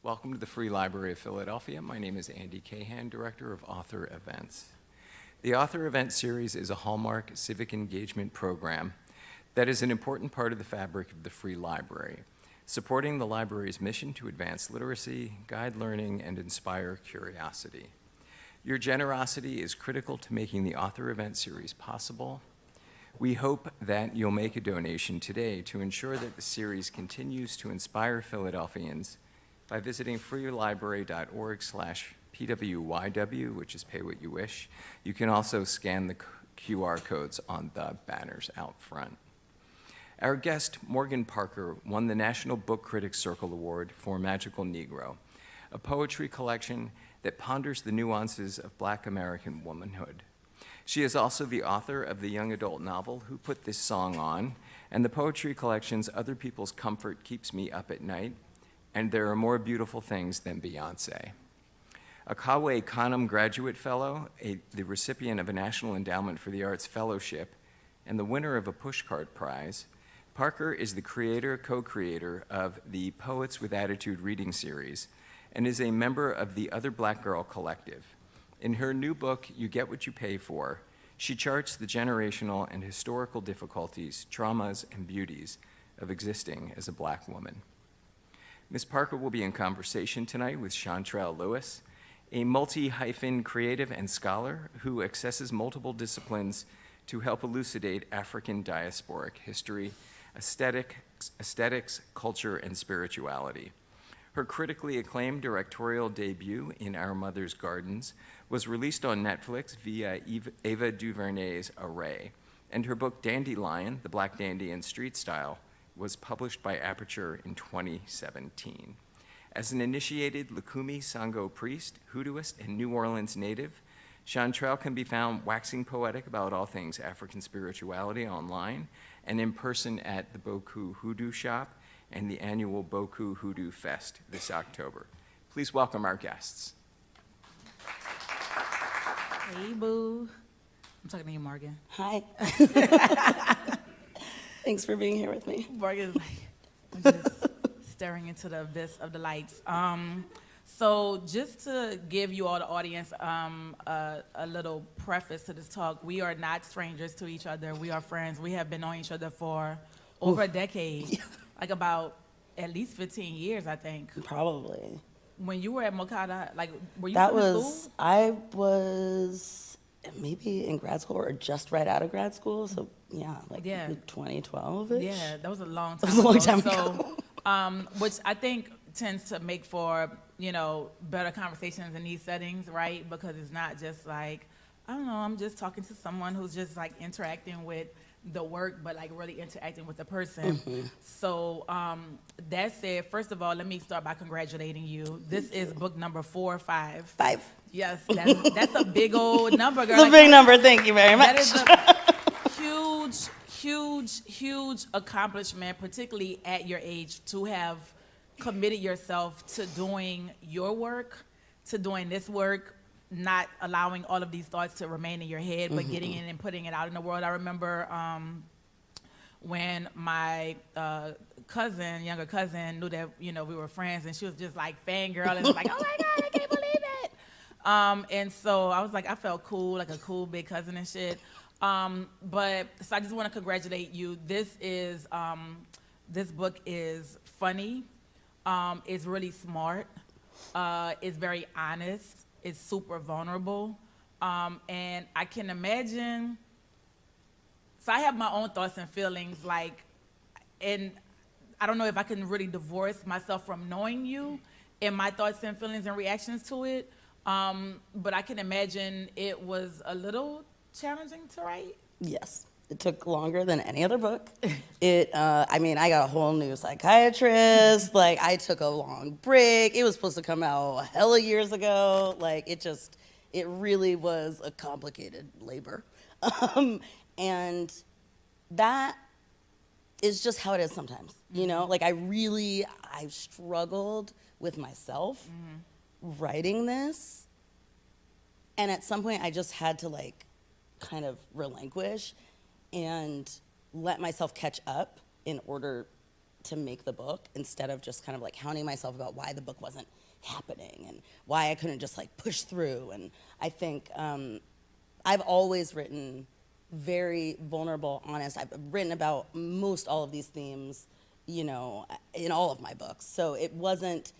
Welcome to the Free Library of Philadelphia. My name is Andy Cahan, Director of Author Events. The Author Event Series is a hallmark civic engagement program that is an important part of the fabric of the Free Library, supporting the library's mission to advance literacy, guide learning, and inspire curiosity. Your generosity is critical to making the Author Event Series possible. We hope that you'll make a donation today to ensure that the series continues to inspire Philadelphians by visiting freelibrary.org/PWYW, which is pay what you wish. You can also scan the QR codes on the banners out front. Our guest, Morgan Parker, won the National Book Critics Circle Award for Magical Negro, a poetry collection that ponders the nuances of Black American womanhood. She is also the author of the young adult novel, Who Put This Song On, and the poetry collections Other People's Comfort Keeps Me Up at Night, and There Are More Beautiful Things Than Beyoncé. A Cave Canem graduate fellow, the recipient of a National Endowment for the Arts Fellowship, and the winner of a Pushcart Prize, Parker is the creator, co-creator of the Poets with Attitude reading series, and is a member of the Other Black Girl Collective. In her new book, You Get What You Pay For, she charts the generational and historical difficulties, traumas, and beauties of existing as a Black woman. Ms. Parker will be in conversation tonight with Shantrelle Lewis, a multi-hyphen creative and scholar who accesses multiple disciplines to help elucidate African diasporic history, aesthetics, culture, and spirituality. Her critically acclaimed directorial debut in Our Mother's Gardens was released on Netflix via Ava DuVernay's Array, and her book Dandelion, The Black Dandy in Street Style, was published by Aperture in 2017. As an initiated Lukumi Sango priest, hoodooist, and New Orleans native, Shantrelle can be found waxing poetic about all things African spirituality online and in person at the Boku Hoodoo Shop and the annual Boku Hoodoo Fest this October. Please welcome our guests. Hey, boo. I'm talking to you, Morgan. Hi. Thanks for being here with me. Morgan's like, I'm just staring into the abyss of the lights. So just to give you all the audience a little preface to this talk, we are not strangers to each other. We are friends. We have been knowing each other for over a decade, like about at least 15 years, I think. Probably. When you were at Mokata, like, were you That still in was, school? I was maybe in grad school or just right out of grad school. So yeah, like 2012-ish. Yeah, that was a long That time was a long ago. time ago. Which I think tends to make for, better conversations in these settings, right? Because it's not just like, I don't know, I'm just talking to someone who's just like interacting with the work, but like really interacting with the person. Mm-hmm. So that said, first of all, let me start by congratulating you. This is book number 4 or 5. 5. Yes, that's a big old number, girl. It's a big number, thank you very much. That is a huge accomplishment, particularly at your age, to have committed yourself to doing your work, to doing this work, not allowing all of these thoughts to remain in your head, but getting in and putting it out in the world. I remember when my younger cousin, knew that we were friends, and she was just like fangirl and was like, "Oh my God, I can't believe it!" And so I was like, I felt cool, like a cool big cousin and shit. But so I just want to congratulate you. This book is funny. It's really smart. It's very honest. It's super vulnerable. And I can imagine, so I have my own thoughts and feelings, and I don't know if I can really divorce myself from knowing you and my thoughts and feelings and reactions to it. But I can imagine it was a little challenging to write. Yes. It took longer than any other book. I got a whole new psychiatrist. Like, I took a long break. It was supposed to come out hella years ago. Like, it really was a complicated labor. And that is just how it is sometimes, Like, I've struggled with myself writing this. And at some point, I just had to, kind of relinquish and let myself catch up in order to make the book instead of just kind of like hounding myself about why the book wasn't happening and why I couldn't just like push through. And I think I've always written very vulnerable, honest. I've written about most all of these themes, you know, in all of my books. So it wasn't,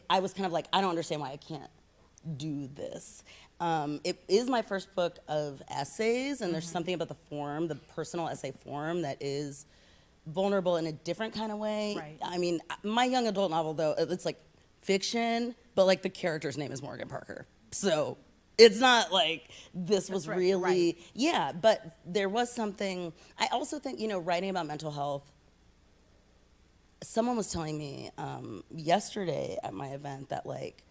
I was kind of like, I don't understand why I can't do this. It is my first book of essays, and there's something about the form, the personal essay form, that is vulnerable in a different kind of way. Right. I mean, my young adult novel, though, it's like fiction, but like the character's name is Morgan Parker. So it's not like this was right, really, right. yeah, but there was something. I also think, you know, writing about mental health, someone was telling me yesterday at my event that like,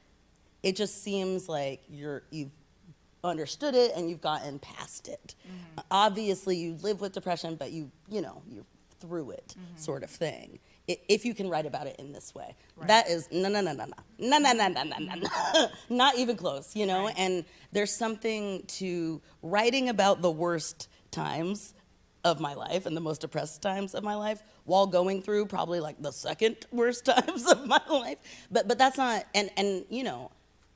it just seems like you've understood it and you've gotten past it. Obviously, you live with depression, but you're through it, sort of thing. If you can write about it in this way, Right. that is no, not even close, you know. Right. And there's something to writing about the worst times of my life and the most depressed times of my life while going through probably like the second worst times of my life. But that's not, and you know,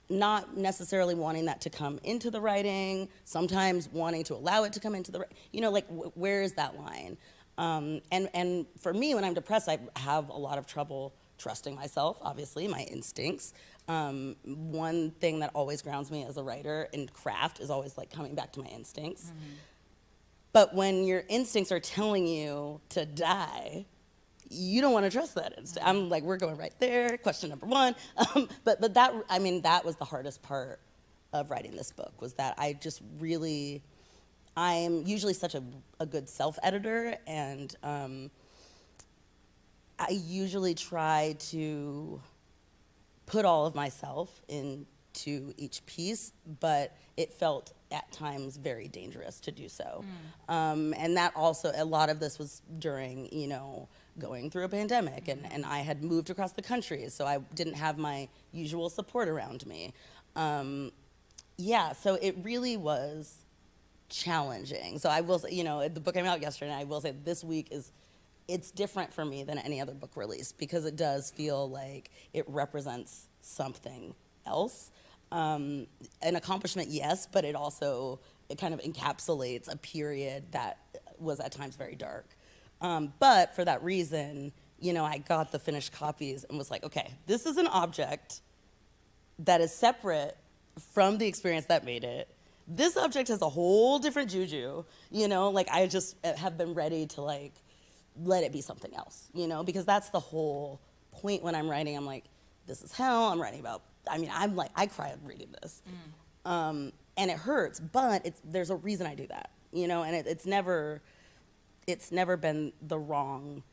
not necessarily wanting that to come into the writing, sometimes wanting to allow it to come into the, you know, like where is that line? And for me, when I'm depressed, I have a lot of trouble trusting myself, obviously, my instincts. One thing that always grounds me as a writer in craft is always like coming back to my instincts. But when your instincts are telling you to die, you don't want to trust that instinct. I'm like, we're going right there, question number one. But that, I mean, that was the hardest part of writing this book, was that I just really, I'm usually such a good self-editor, and I usually try to put all of myself into each piece, but it felt at times very dangerous to do so. And that also, a lot of this was during, you know, going through a pandemic, and I had moved across the country, so I didn't have my usual support around me. Yeah, so it really was challenging. So I will say, you know, the book came out yesterday, and I will say this week it's different for me than any other book release, because it does feel like it represents something else. An accomplishment, yes, but it kind of encapsulates a period that was at times very dark. But for that reason, you know, I got the finished copies and was like, okay, this is an object that is separate from the experience that made it. This object has a whole different juju, you know, like I just have been ready to like let it be something else, you know, because that's the whole point when I'm writing. I'm like, this is hell. I'm writing about, I mean, I'm like, I cried reading this. And it hurts, but there's a reason I do that, you know, and it's never been the wrong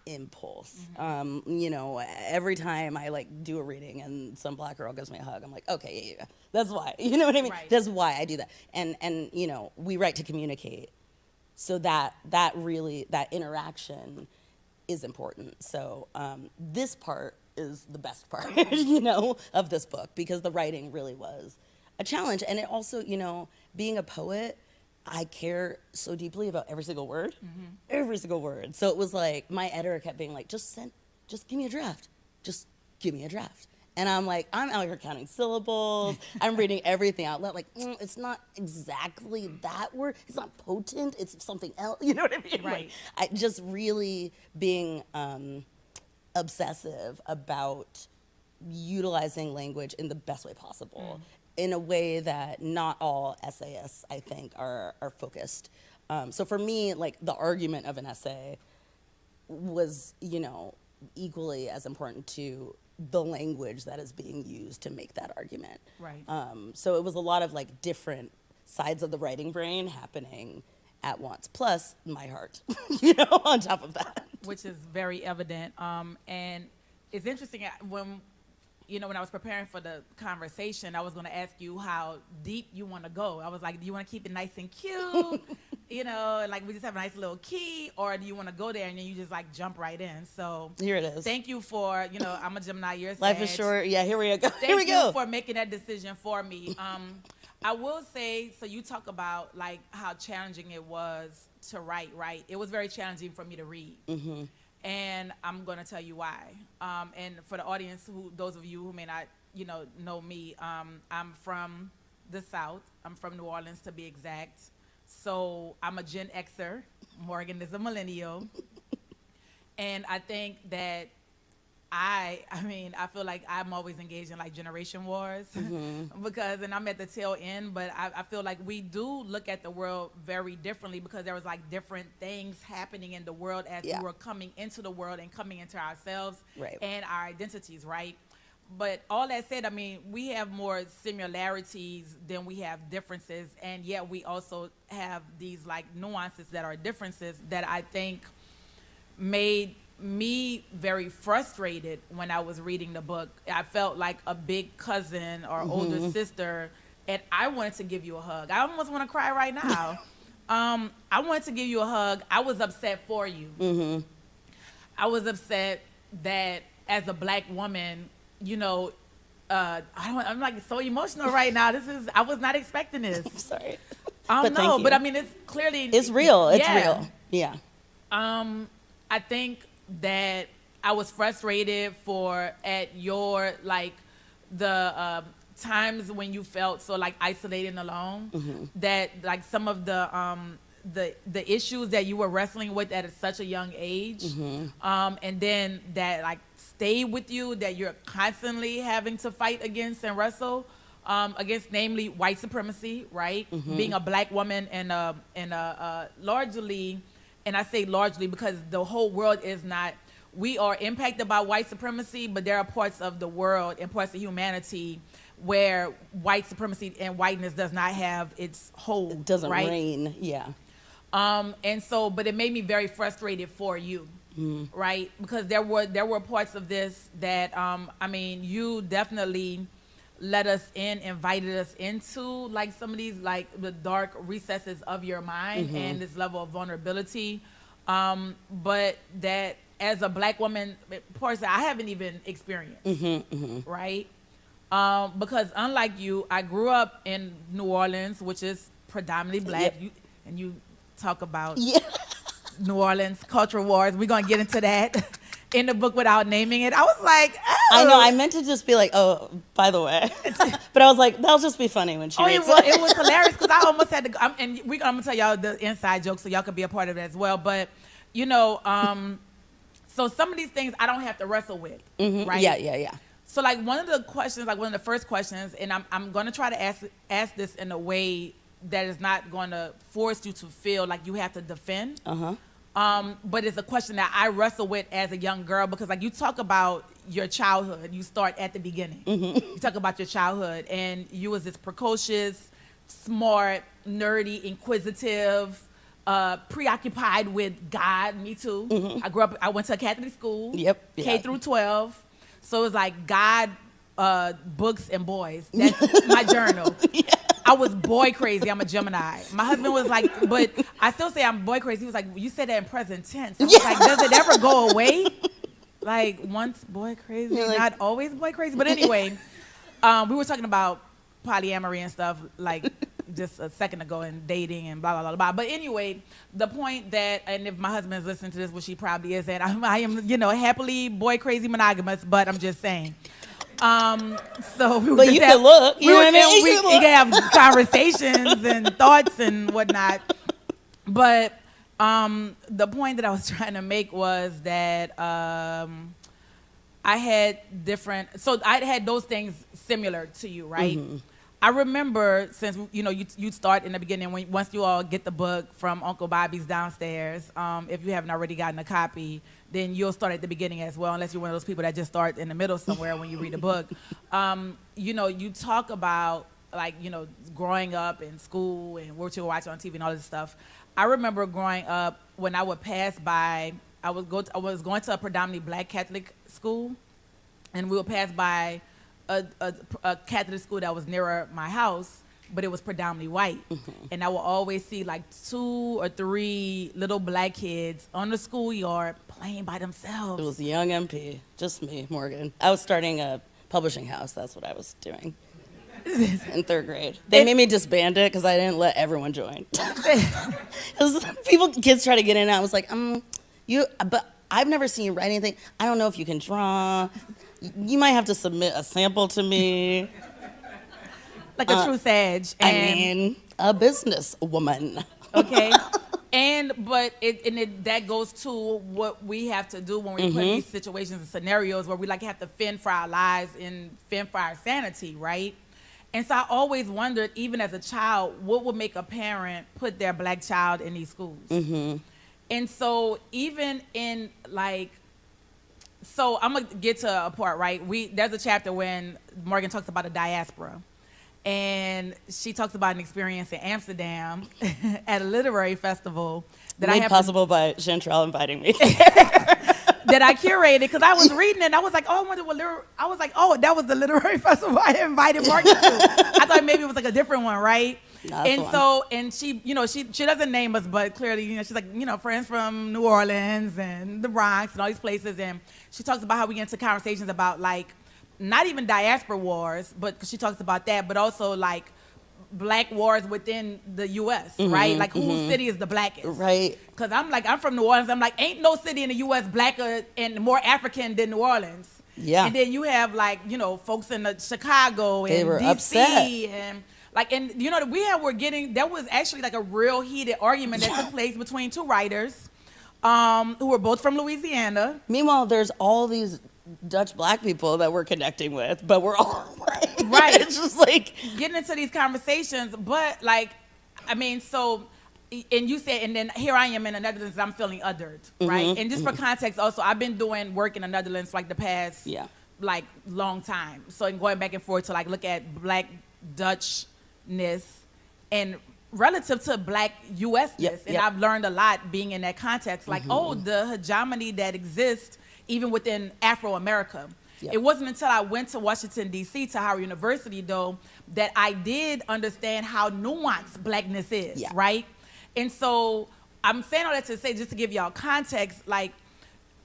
impulse. You know, every time I like do a reading and some Black girl gives me a hug, I'm like, okay, yeah, that's why. You know what I mean? Right. That's why I do that. And you know, we write to communicate, so that interaction is important. So this part is the best part, you know, of this book, because the writing really was a challenge. And it also, you know, being a poet, I care so deeply about every single word, every single word. So it was like, my editor kept being like, just give me a draft. Just give me a draft. And I'm like, I'm out here counting syllables. I'm reading everything out loud. Like, it's not exactly that word. It's not potent. It's something else. You know what I mean? Right. Like, I just really being obsessive about utilizing language in the best way possible, in a way that not all essayists, I think, are focused. So for me, like, the argument of an essay was, you know, equally as important to the language that is being used to make that argument. Right. So it was a lot of like different sides of the writing brain happening at once, plus my heart, you know, on top of that. Which is very evident. And it's interesting when I was preparing for the conversation, I was going to ask you how deep you want to go. I was like, do you want to keep it nice and cute? You know, like we just have a nice little key, or do you want to go there and then you just like jump right in? So Here it is. thank you for, you know, I'm a Gemini, you're a Life Sag. is short. Yeah, here we go. Thank Here we go. you for making that decision for me. I will say, so you talk about like how challenging it was to write, right? It was very challenging for me to read. And I'm going to tell you why. And for the audience, those of you who may not, know me, I'm from the South. I'm from New Orleans, to be exact. So I'm a Gen Xer. Morgan is a millennial. And I think that I feel like I'm always engaged in like generation wars because, and I'm at the tail end, but I feel like we do look at the world very differently because there was like different things happening in the world as we were coming into the world and coming into ourselves and our identities, right? But all that said, I mean, we have more similarities than we have differences, and yet we also have these like nuances that are differences that I think made me very frustrated when I was reading the book. I felt like a big cousin or older sister, and I wanted to give you a hug. I almost want to cry right now. I wanted to give you a hug. I was upset for you. I was upset that as a Black woman, I'm like so emotional right now. I was not expecting this. I'm sorry. No, but I mean, it's clearly. It's real. It's real. Yeah. I think that I was frustrated at your, like, the times when you felt so, like, isolated and alone, that, like, some of the issues that you were wrestling with at such a young age, and then that, like, stay with you, that you're constantly having to fight against and wrestle against, namely white supremacy, right? Being a Black woman and largely, and I say largely because the whole world is not, we are impacted by white supremacy, but there are parts of the world and parts of humanity where white supremacy and whiteness does not have its hold. It doesn't right? reign, yeah. And so, but it made me very frustrated for you, right? Because there were parts of this that, I mean, you definitely let us in, invited us into, like, some of these, like, the dark recesses of your mind and this level of vulnerability. But that as a Black woman, parts that I haven't even experienced, right? Because unlike you, I grew up in New Orleans, which is predominantly Black, and you talk about New Orleans cultural wars. We're going to get into that in the book without naming it. I was like, oh. I know, I meant to just be like, oh, by the way. But I was like, that'll just be funny when she reads it. It was hilarious because I almost had to, and I'm going to tell y'all the inside joke so y'all can be a part of it as well. But, so some of these things I don't have to wrestle with, right? Yeah. So, like, one of the questions, like one of the first questions, and I'm going to try to ask this in a way that is not going to force you to feel like you have to defend. But it's a question that I wrestle with as a young girl because, like, you talk about your childhood. You start at the beginning. You talk about your childhood, and you was this precocious, smart, nerdy, inquisitive, preoccupied with God. Me too. I went to a Catholic school. K through 12. So it was like God, books, and boys. That's my journal. I was boy crazy. I'm a Gemini. My husband was like, but I still say I'm boy crazy. He was like, you said that in present tense. I was like, does it ever go away? Like, once boy crazy, not always boy crazy. But anyway, we were talking about polyamory and stuff like just a second ago and dating and blah, blah, blah, blah. But anyway, the point that, and if my husband is listening to this, which he probably is, that I am, happily boy crazy monogamous, but I'm just saying. So we but you can look, you know what I mean? We can have conversations and thoughts and whatnot. But the point that I was trying to make was that I had those things similar to you, right? I remember, since you'd start in the beginning, once you all get the book from Uncle Bobby's downstairs. If you haven't already gotten a copy, then you'll start at the beginning as well, unless you're one of those people that just start in the middle somewhere when you read a book. You talk about, like, growing up in school and what you were watching on TV and all this stuff. I remember growing up when I would pass by. I was going to a predominantly Black Catholic school, and we would pass by a Catholic school that was nearer my house, but it was predominantly white. And I would always see like 2 or 3 little Black kids on the schoolyard playing by themselves. It was young MP, just me, Morgan. I was starting a publishing house. That's what I was doing in 3rd grade. They made me disband it because I didn't let everyone join. Kids try to get in, and I was like, but I've never seen you write anything. I don't know if you can draw. You might have to submit a sample to me. Like a true Sag. I mean, a business woman. Okay. But that goes to what we have to do when we put in these situations and scenarios where we like have to fend for our lives and fend for our sanity, right? And so I always wondered, even as a child, what would make a parent put their black child in these schools? And so even in like, so I'm gonna get to a part, right? There's a chapter when Morgan talks about a diaspora. And she talks about an experience in Amsterdam at a literary festival that Made possible by Shantrelle inviting me. that I curated because I was reading it and I was like, oh, I wonder what I was like, oh, that was the literary festival I invited Morgan to. I thought maybe it was like a different one, right? And she, you know, she doesn't name us, but clearly, you know, she's like, you know, friends from New Orleans and the Bronx and all these places, and she talks about how we get into conversations about like not even diaspora wars, but she talks about that, but also like black wars within the U.S., right? Like whose city is the blackest? Right. Because I'm from New Orleans. I'm like, ain't no city in the U.S. blacker and more African than New Orleans. Yeah. And then you have like, you know, folks in Chicago and they were D.C. upset. and like, and you know, there was actually like a real heated argument that took place between two writers who were both from Louisiana. Meanwhile, there's all these Dutch black people that we're connecting with, but we're all white. Right. It's just like getting into these conversations, but like, I mean, so, and you said, and then here I am in the Netherlands, I'm feeling othered, right? And just for context also, I've been doing work in the Netherlands for like the past, like long time. So I'm going back and forth to like look at black Dutchness and relative to black U.S.ness. And I've learned a lot being in that context, like, oh, the hegemony that exists even within Afro-America. It wasn't until I went to Washington, D.C., to Howard University, though, that I did understand how nuanced blackness is, right? And so I'm saying all that to say, just to give y'all context, like,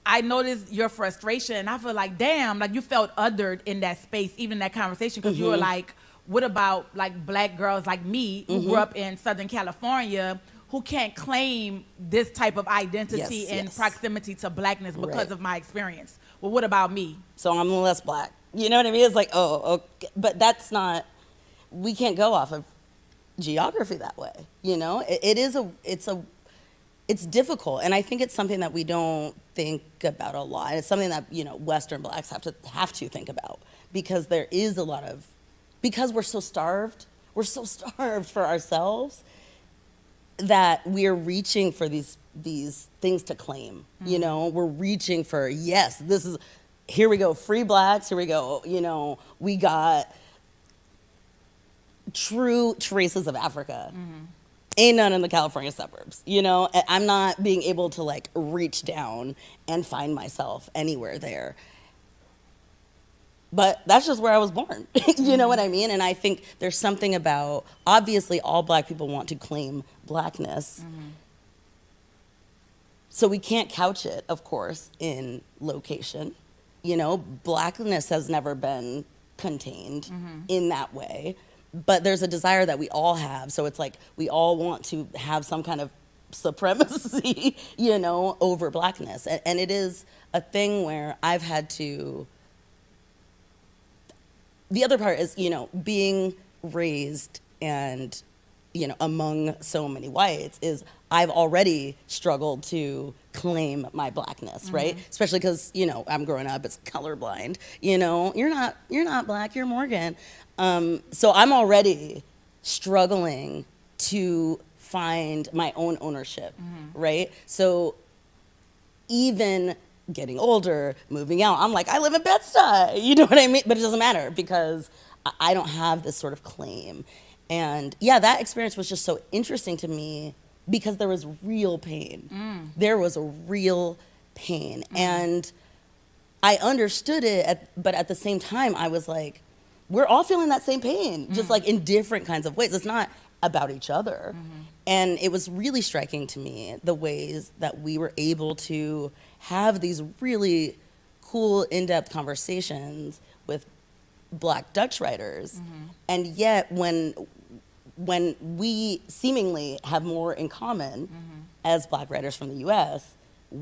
I noticed your frustration, and I feel like, damn, like you felt othered in that space, even in that conversation, because you were like, what about like black girls like me who grew up in Southern California who can't claim this type of identity and proximity to blackness because of my experience? Well, what about me? So I'm less black. You know what I mean? It's like, oh, okay. But that's not, we can't go off of geography that way. You know, it's difficult. And I think it's something that we don't think about a lot. It's something that, you know, Western blacks have to think about, because there is a lot of, because we're so starved for ourselves, that we're reaching for these things to claim. You know, we're reaching for, yes, this is, here we go, free blacks, here we go, you know, we got true traces of Africa. Ain't none in the California suburbs, you know? I'm not being able to like reach down and find myself anywhere there. But that's just where I was born. You know what I mean? And I think there's something about, obviously all black people want to claim blackness. So we can't couch it, of course, in location. You know, blackness has never been contained in that way. But there's a desire that we all have. So it's like we all want to have some kind of supremacy, you know, over blackness. And it is a thing where I've had to, the other part is, you know, being raised and, you know, among so many whites is I've already struggled to claim my blackness, right? Especially because, you know, I'm growing up, it's colorblind. You know, you're not black, you're Morgan. So I'm already struggling to find my own ownership, right? So even getting older, moving out, I'm like, I live in Bed-Stuy, you know what I mean? But it doesn't matter because I don't have this sort of claim. And yeah, that experience was just so interesting to me because there was real pain. There was a real pain. And I understood it, but at the same time, I was like, we're all feeling that same pain, just like in different kinds of ways. It's not about each other. And it was really striking to me the ways that we were able to have these really cool, in-depth conversations with Black Dutch writers. And yet when we seemingly have more in common as Black writers from the US,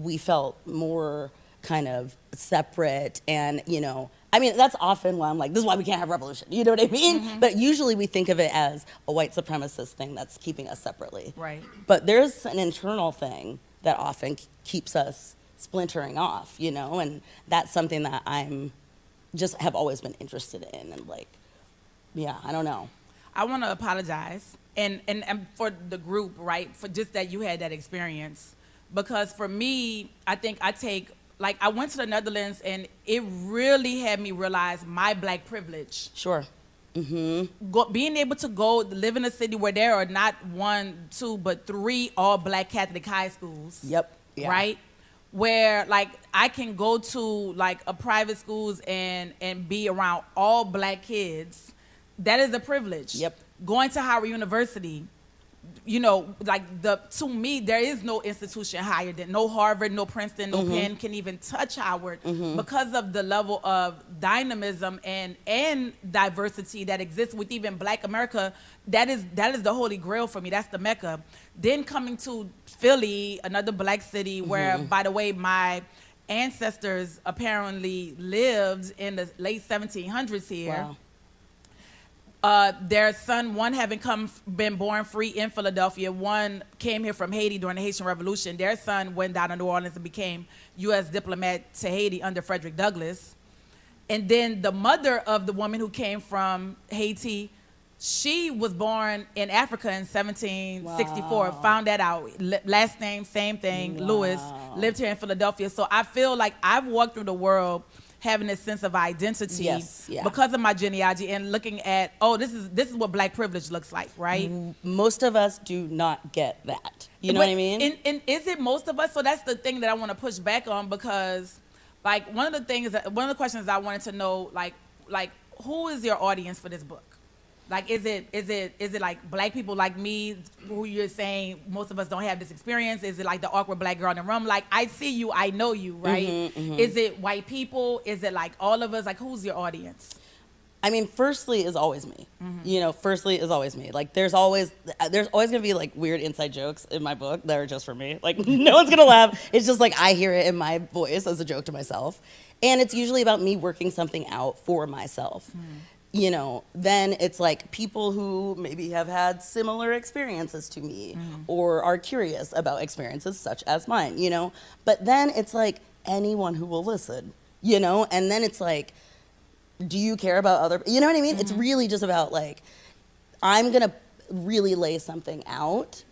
we felt more kind of separate. And, you know, I mean, that's often why I'm like, this is why we can't have revolution. You know what I mean? But usually we think of it as a white supremacist thing that's keeping us separately. Right. But there's an internal thing that often keeps us splintering off, you know? And that's something that have always been interested in. And like, yeah, I don't know. I want to apologize and for the group, right, for just that you had that experience. Because for me, I think I went to the Netherlands and it really had me realize my black privilege. Sure. Being able to go live in a city where there are not 1, 2, but 3 all black Catholic high schools. Yep. Yeah. Right? Where like I can go to like a private schools and be around all black kids. That is a privilege. Yep. Going to Howard University, you know, like to me, there is no institution higher than no Harvard, no Princeton, no Penn can even touch Howard because of the level of dynamism and diversity that exists with even Black America. That is the holy grail for me. That's the Mecca. Then coming to Philly, another black city where, by the way, my ancestors apparently lived in the late 1700s here. Wow. Their son, one having been born free in Philadelphia, one came here from Haiti during the Haitian Revolution. Their son went down to New Orleans and became U.S. diplomat to Haiti under Frederick Douglass. And then the mother of the woman who came from Haiti, she was born in Africa in 1764. Wow. Found that out. Last name, same thing, Wow. Lewis, lived here in Philadelphia. So I feel like I've walked through the world having a sense of identity because of my genealogy and looking at, this is what black privilege looks like, right? Most of us do not get that. You know what I mean? And is it most of us? So that's the thing that I want to push back on, because like one of the questions I wanted to know, like who is your audience for this book? Like, is it like black people like me, who you're saying most of us don't have this experience? Is it like the awkward black girl in the room? Like, I see you, I know you, right? Is it white people? Is it like all of us? Like, who's your audience? I mean, firstly is always me. You know, firstly is always me. Like, there's always gonna be like weird inside jokes in my book that are just for me. Like, no one's gonna laugh. It's just like I hear it in my voice as a joke to myself, and it's usually about me working something out for myself. You know, then it's like people who maybe have had similar experiences to me or are curious about experiences such as mine, you know? But then it's like anyone who will listen, you know? And then it's like, do you care about other, you know what I mean? It's really just about like, I'm gonna really lay something out.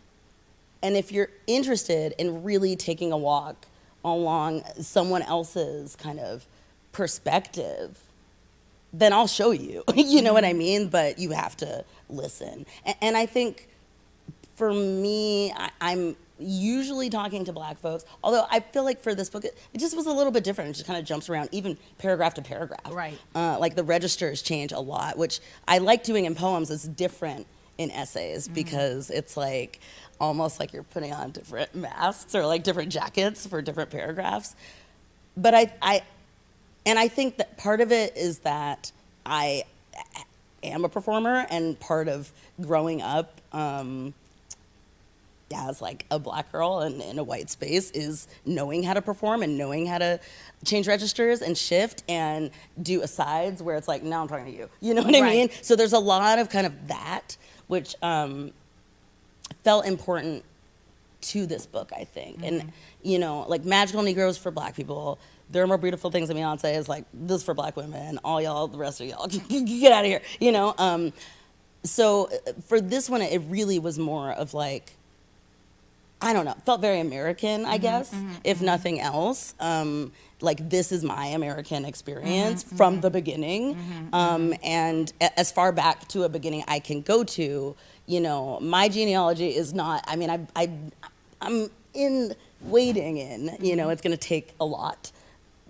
And if you're interested in really taking a walk along someone else's kind of perspective, then I'll show you, you know what I mean? But you have to listen. And I think for me, I'm usually talking to black folks, although I feel like for this book, it just was a little bit different. It just kind of jumps around, even paragraph to paragraph. Right. Like the registers change a lot, which I like doing in poems. It's different in essays because it's like almost like you're putting on different masks or like different jackets for different paragraphs. But I think that part of it is that I am a performer, and part of growing up as like a black girl in a white space is knowing how to perform and knowing how to change registers and shift and do asides where it's like, now I'm talking to you. You know what I mean? So there's a lot of kind of that, which felt important to this book, I think. And, you know, like Magical Negros for black people, There Are More Beautiful Things Than Beyoncé is like, this for black women, all y'all, the rest of y'all, get out of here, you know? So for this one, it really was more of like, I don't know, felt very American, I guess, if nothing else. Like, this is my American experience from the beginning. And as far back to a beginning I can go to, you know, my genealogy is not, I mean, I'm wading in, you know, it's gonna take a lot.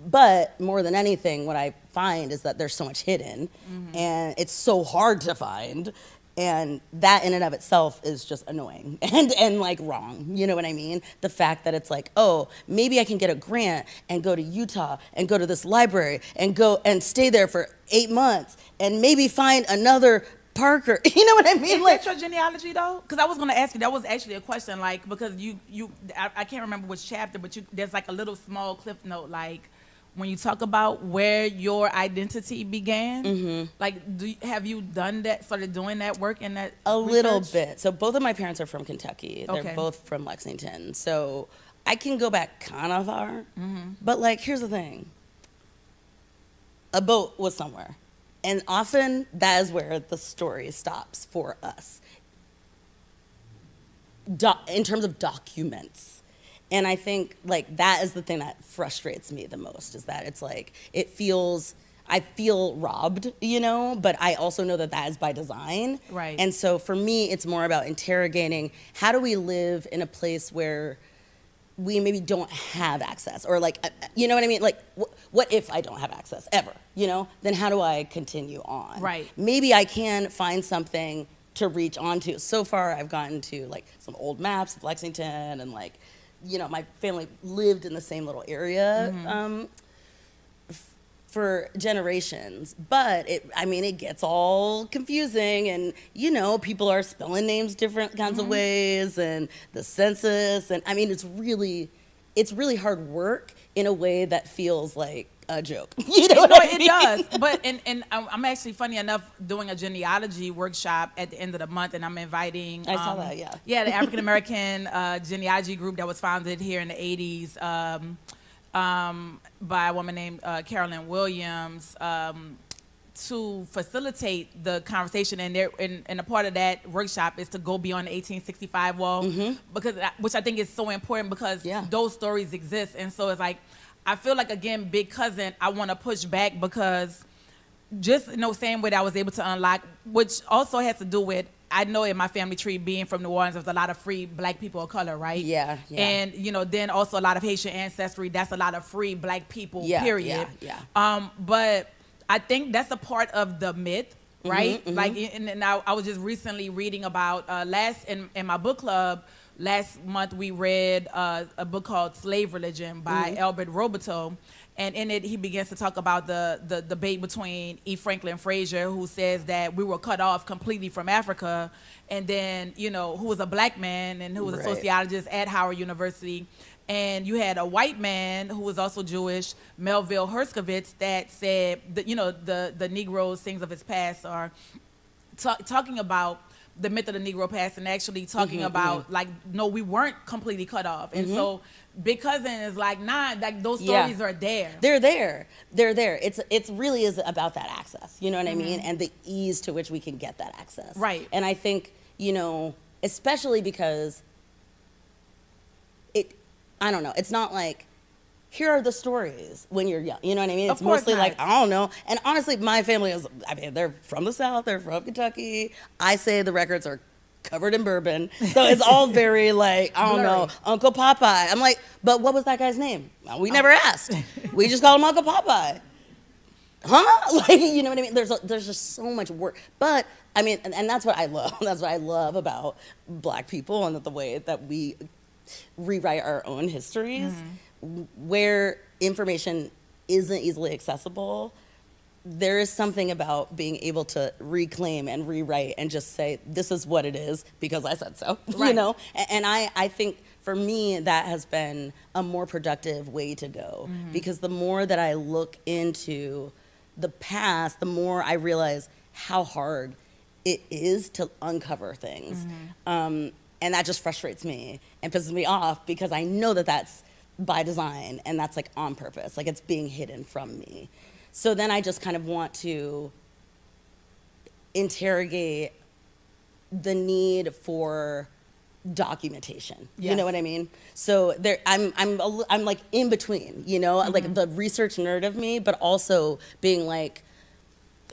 But more than anything, what I find is that there's so much hidden, and it's so hard to find, and that in and of itself is just annoying and like wrong. You know what I mean? The fact that it's like, oh, maybe I can get a grant and go to Utah and go to this library and go and stay there for 8 months and maybe find another Parker. You know what I mean? Is Like, that your genealogy though? Because I was gonna ask you. That was actually a question, like, because I can't remember which chapter, but there's like a little small cliff note, like when you talk about where your identity began. Like, have you done that? Started doing that work in that? a little research? bit. So both of my parents are from Kentucky. They're Okay. both from Lexington. So I can go back kind of far. But like, here's the thing. A boat was somewhere. And often that is where the story stops for us. In terms of documents. And I think like that is the thing that frustrates me the most, is that it's like, I feel robbed, you know, but I also know that that is by design. Right. And so for me, it's more about interrogating, how do we live in a place where we maybe don't have access, or like, you know what I mean? Like, what if I don't have access ever, you know? Then how do I continue on? Right. Maybe I can find something to reach onto. So far, I've gotten to like some old maps of Lexington, and like, you know, my family lived in the same little area for generations. But it gets all confusing, and you know, people are spelling names different kinds of ways, and the census, and I mean, it's really hard work in a way that feels like a joke. You know what I mean? It does. But and I'm actually, funny enough, doing a genealogy workshop at the end of the month, and I'm inviting. I saw that, yeah. Yeah, the African American genealogy group that was founded here in the '80s by a woman named Carolyn Williams to facilitate the conversation. And a part of that workshop is to go beyond the 1865 wall, which I think is so important, because those stories exist. And so it's like, I feel like, again, Big Cousin, I want to push back, because just in the same way that I was able to unlock, which also has to do with, I know in my family tree, being from New Orleans, there's a lot of free Black people of color, right? Yeah. And, you know, then also a lot of Haitian ancestry. That's a lot of free Black people, period. Yeah. But I think that's a part of the myth, right? Like, and I was just recently reading about, in my book club, last month we read a book called Slave Religion by Albert Roboteau. And in it, he begins to talk about the debate between E. Franklin Frazier, who says that we were cut off completely from Africa, and then, you know, who was a Black man and who was a sociologist at Howard University. And you had a white man who was also Jewish, Melville Herskovitz, that said that, you know, the Negroes, things of his past, are talking about the myth of the Negro past, and actually talking about like, no, we weren't completely cut off. And so Big Cousin is like, nah, like those stories are there. They're there. It's really is about that access, you know what I mean? And the ease to which we can get that access. Right. And I think, you know, especially because I don't know, it's not like, here are the stories when you're young. You know what I mean? It's mostly like, I don't know. And honestly, my family is, they're from the South, they're from Kentucky. I say the records are covered in bourbon. So it's all very like, I don't know, Uncle Popeye. I'm like, but what was that guy's name? Well, we never asked. We just called him Uncle Popeye. Huh? Like, you know what I mean? There's just so much work. But I mean, and that's what I love. That's what I love about Black people, and the way that we rewrite our own histories. Where information isn't easily accessible, there is something about being able to reclaim and rewrite and just say, this is what it is because I said so, you know? And I think for me, that has been a more productive way to go, because the more that I look into the past, the more I realize how hard it is to uncover things. And that just frustrates me and pisses me off, because I know that that's by design, and that's like on purpose, like it's being hidden from me. So then I just kind of want to interrogate the need for documentation. You know what I mean? So there, I'm like in between, you know, like the research nerd of me, but also being like,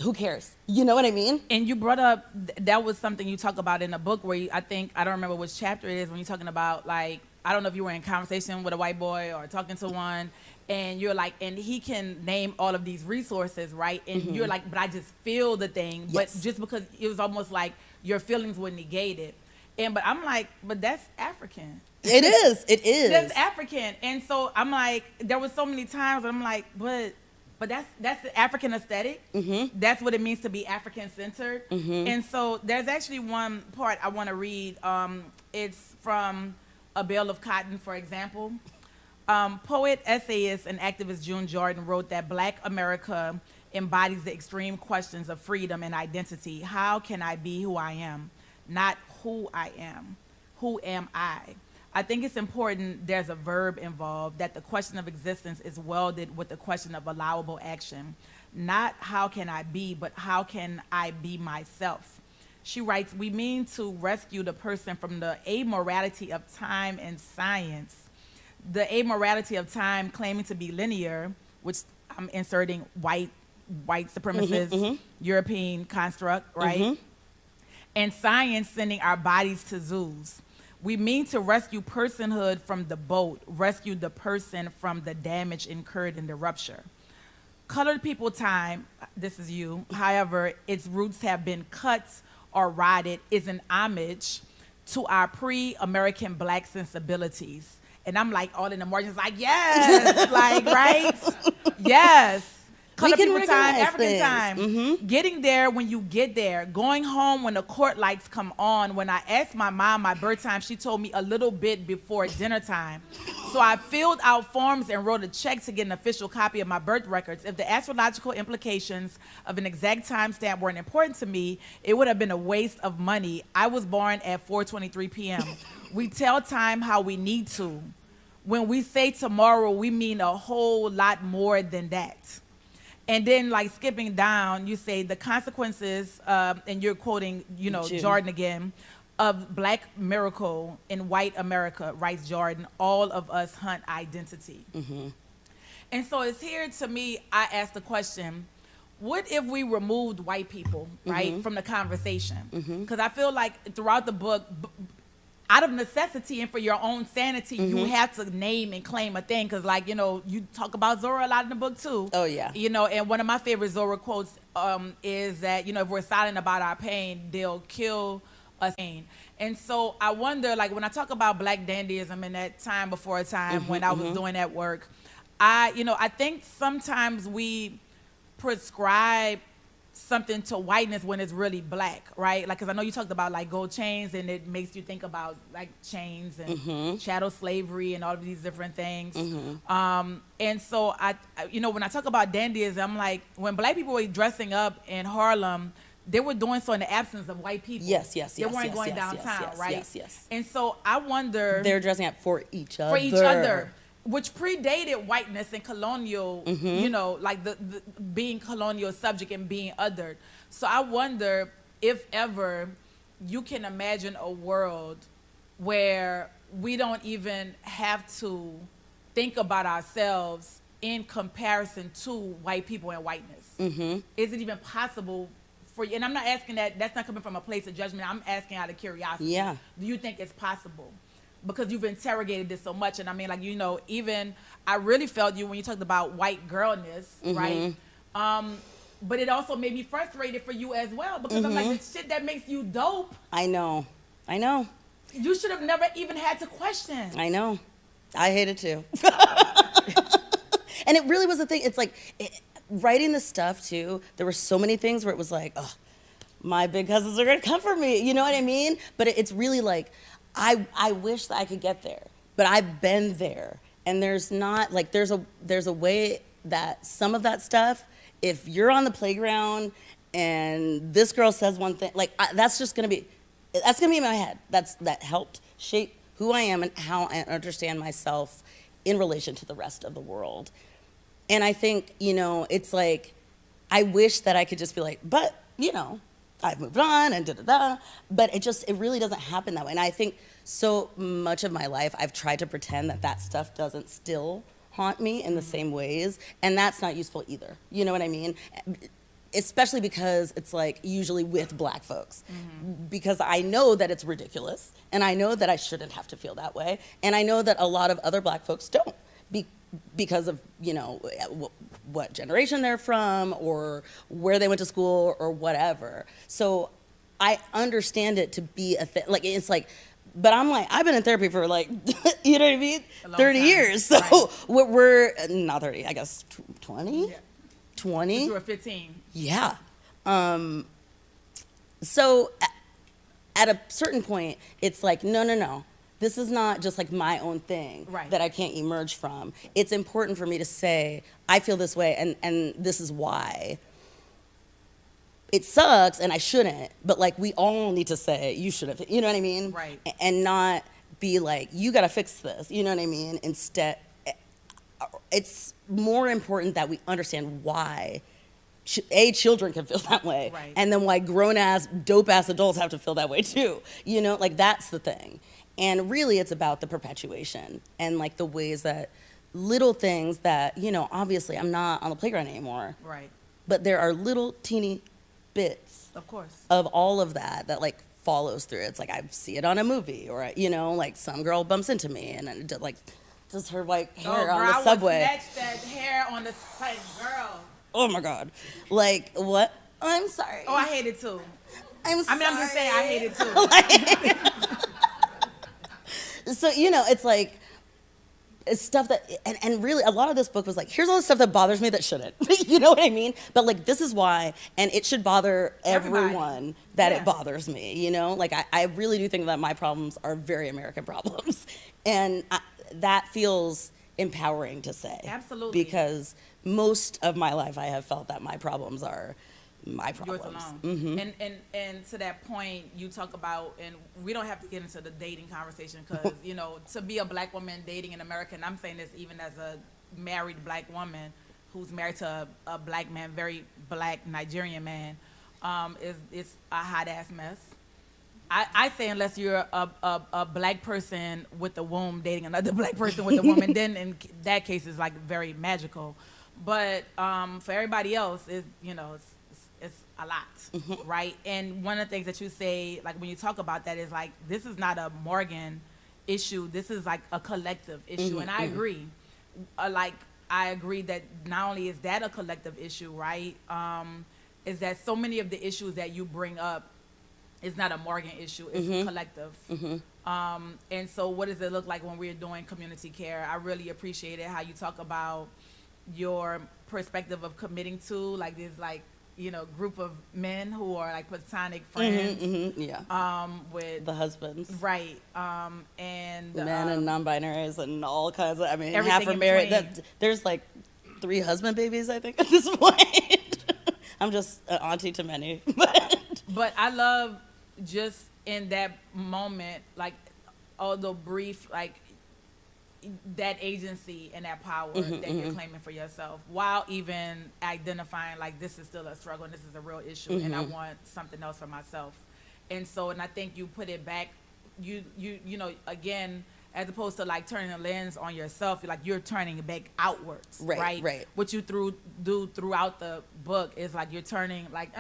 who cares? You know what I mean? And you brought up, that was something you talk about in the book, where I don't remember which chapter it is, when you're talking about, like, I don't know if you were in conversation with a white boy or talking to one, and you're like, and he can name all of these resources, right? And you're like, but I just feel the thing. But just because it was almost like your feelings were negated. But I'm like, but that's African. It is. That's African. And so I'm like, there was so many times that I'm like, but But that's the African aesthetic. That's what it means to be African-centered. And so there's actually one part I want to read. It's from A Bale of Cotton, for example. Poet, essayist, and activist June Jordan wrote that Black America embodies the extreme questions of freedom and identity. How can I be who I am? Not who I am. Who am I? I think it's important there's a verb involved, that the question of existence is welded with the question of allowable action. Not how can I be, but how can I be myself? She writes, we mean to rescue the person from the amorality of time and science. The amorality of time claiming to be linear, which I'm inserting white supremacist European construct, right? And science sending our bodies to zoos. We mean to rescue personhood from the boat, rescue the person from the damage incurred in the rupture. Colored people time, this is you, however, its roots have been cut or rotted, is an homage to our pre-American Black sensibilities. And I'm like all in the margins, like, yes, like, right? Yes. Colored people time, African time. Getting there when you get there. Going home when the court lights come on. When I asked my mom my birth time, she told me a little bit before dinner time. So I filled out forms and wrote a check to get an official copy of my birth records. If the astrological implications of an exact timestamp weren't important to me, it would have been a waste of money. I was born at 4:23 p.m. We tell time how we need to. When we say tomorrow, we mean a whole lot more than that. And then, like, skipping down, you say the consequences, and you're quoting, you know, Jordan again, of Black miracle in white America, writes Jordan, all of us hunt identity. And so it's here, to me, I ask the question, what if we removed white people, right, from the conversation? Because I feel like throughout the book, out of necessity and for your own sanity, you have to name and claim a thing. Because, like, you know, you talk about Zora a lot in the book, too. Oh, yeah. You know, and one of my favorite Zora quotes is that, you know, if we're silent about our pain, they'll kill us. And so I wonder, like, when I talk about Black dandyism in that time before a time when I was doing that work, I think sometimes we prescribe something to whiteness when it's really Black, right? Like, because I know you talked about, like, gold chains, and it makes you think about, like, chains and chattel slavery and all of these different things. And so when I talk about dandyism, I'm like, when Black people were dressing up in Harlem, they were doing so in the absence of white people. Yes. They weren't going downtown, right? Yes. And so I wonder, they're dressing up for each other. Which predated whiteness and colonial, you know, like the being colonial subject and being othered. So I wonder if ever you can imagine a world where we don't even have to think about ourselves in comparison to white people and whiteness. Is it even possible for you? And I'm not asking that's not coming from a place of judgment. I'm asking out of curiosity. Yeah. Do you think it's possible? Because you've interrogated this so much. And I mean, like, you know, even I really felt you when you talked about white girlness, right? But it also made me frustrated for you as well, because I'm like, the shit that makes you dope. I know. You should have never even had to question. I know. I hate it too. And it really was a thing. It's like, writing the stuff too, there were so many things where it was like, oh, my big cousins are gonna come for me. You know what I mean? But it's really like, I wish that I could get there, but I've been there, and there's not, like, there's a way that some of that stuff, if you're on the playground and this girl says one thing, like, that's gonna be in my head. That helped shape who I am and how I understand myself in relation to the rest of the world. And I think, you know, it's like, I wish that I could just be like, but, you know, I've moved on and da-da-da, but it really doesn't happen that way. And I think so much of my life, I've tried to pretend that stuff doesn't still haunt me in the same ways, and that's not useful either. You know what I mean? Especially because it's like usually with Black folks, because I know that it's ridiculous, and I know that I shouldn't have to feel that way, and I know that a lot of other Black folks don't. Because of, you know, what generation they're from or where they went to school or whatever. So I understand it to be a thing. Like, it's like, but I'm like, I've been in therapy for, like, you know what I mean? 30 years. So right. we're not 30, I guess 20? 20. You were 15. Yeah. So at a certain point, it's like, no. This is not just like my own thing Right. that I can't emerge from. It's important for me to say, I feel this way, and this is why. It sucks, and I shouldn't, but like we all need to say, you should have, you know what I mean? Right. And not be like, you gotta fix this, you know what I mean? Instead, it's more important that we understand why children can feel that way, Right. and then why grown-ass, dope-ass adults have to feel that way too, you know? Like, that's the thing. And really, it's about the perpetuation and like the ways that little things that, you know, obviously I'm not on the playground anymore, Right. but there are little teeny bits Of course. of all of that like follows through. It's like I see it on a movie, or you know, like some girl bumps into me and it, like just her white hair on the subway. I would snatch that hair on the like, girl. Oh my god! Like what? Oh, I'm sorry. Oh, I hate it too. I'm sorry. I'm just saying I hate it too. So you know, it's like. It's stuff that, and really, a lot of this book was like, here's all the stuff that bothers me that shouldn't. You know what I mean? But like, this is why, and it should bother everyone that it bothers me, you know? Like, I really do think that my problems are very American problems. And that feels empowering to say. Absolutely. Because most of my life, I have felt that my problems are my problems. Yours alone. Mm-hmm. And to that point, you talk about, and we don't have to get into the dating conversation because, you know, to be a black woman dating in America, and I'm saying this even as a married black woman who's married to a black man, very black Nigerian man, is a hot ass mess. I say unless you're a black person with a womb dating another black person with a woman, then in that case it's like very magical. But for everybody else, it's a lot, right? And one of the things that you say, like when you talk about that, is like, this is not a Morgan issue. This is like a collective issue. And I agree. I agree that not only is that a collective issue, right? Is that so many of the issues that you bring up is not a Morgan issue. It's collective. And so what does it look like when we're doing community care? I really appreciated how you talk about your perspective of committing to, like, this, like, you know, group of men who are like platonic friends. With the husbands. Right. And men and non-binaries and all kinds of, I mean, everything half are married. There's like 3 husband babies, I think, at this point. I'm just an auntie to many. But I love just in that moment, like, although brief, like, that agency and that power that you're claiming for yourself, while even identifying like, this is still a struggle and this is a real issue, and I want something else for myself. And so, and I think you put it back, you know, again, as opposed to like turning the lens on yourself, you're turning it back outwards, right? What you do throughout the book is like, you're turning like,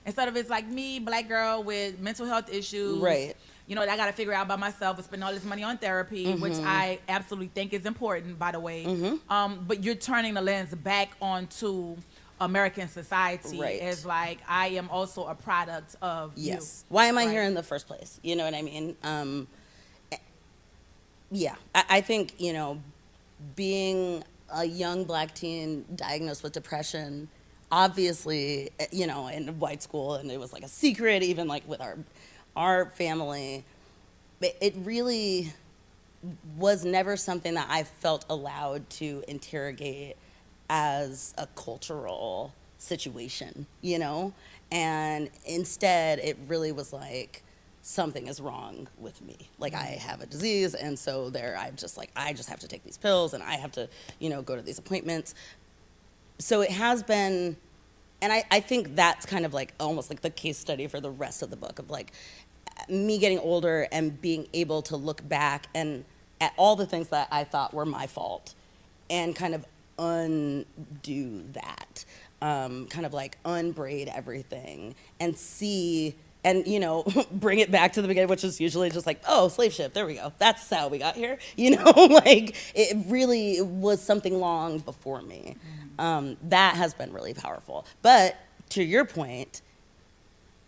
instead of it's like me, black girl with mental health issues, right? You know, I got to figure out by myself and spend all this money on therapy, which I absolutely think is important, by the way. But you're turning the lens back onto American society as like, I am also a product of you. Why am I here in the first place? You know what I mean? I think, you know, being a young black teen diagnosed with depression, obviously, you know, in white school, and it was like a secret, even like with our family, it really was never something that I felt allowed to interrogate as a cultural situation, you know? And instead, it really was like, something is wrong with me. Like, I have a disease, and so I just have to take these pills, and I have to, you know, go to these appointments. So it has been, and I think that's kind of like almost like the case study for the rest of the book, of like me getting older and being able to look back and at all the things that I thought were my fault and kind of undo that, kind of like unbraid everything and see, and, you know, bring it back to the beginning, which is usually just like, oh, slave ship, there we go. That's how we got here. You know, like, it really was something long before me. That has been really powerful. But to your point,